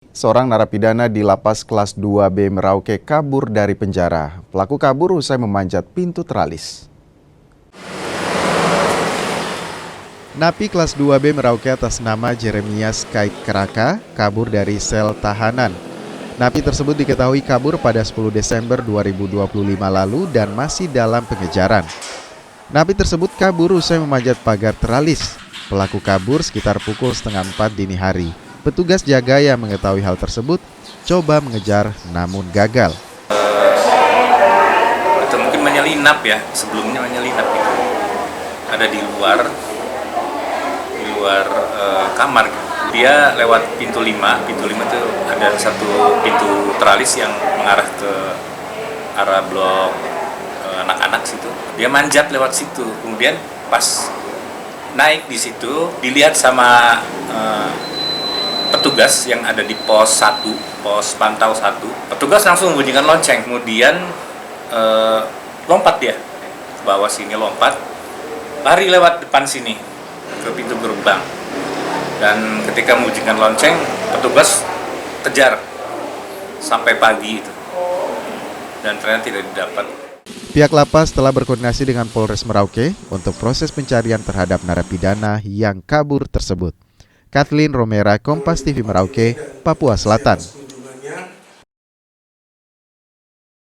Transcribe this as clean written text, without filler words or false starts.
Seorang narapidana di lapas kelas 2B Merauke kabur dari penjara. Pelaku kabur usai memanjat pintu teralis. Napi kelas 2B Merauke atas nama Jeremias Kait Keraka kabur dari sel tahanan. Napi tersebut diketahui kabur pada 10 Desember 2025 lalu dan masih dalam pengejaran. Napi tersebut kabur usai memanjat pagar teralis. Pelaku kabur sekitar pukul 3:30 dini hari. Petugas jaga yang mengetahui hal tersebut coba mengejar namun gagal. Atau mungkin menyelinap ya, sebelumnya menyelinap gitu. Ada di luar kamar. Dia lewat pintu 5 itu ada satu pintu teralis yang mengarah ke arah blok anak-anak situ. Dia manjat lewat situ. Kemudian pas naik di situ dilihat sama petugas yang ada di pos 1, pos pantau 1. Petugas langsung membunyikan lonceng. Kemudian lompat dia ke bawah sini, lompat lari lewat depan sini ke pintu gerbang. Dan ketika membunyikan lonceng, petugas kejar sampai pagi itu. Dan ternyata tidak didapat. Pihak lapas telah berkoordinasi dengan Polres Merauke untuk proses pencarian terhadap narapidana yang kabur tersebut. Kathleen Romera, Kompas TV Merauke, Papua Selatan.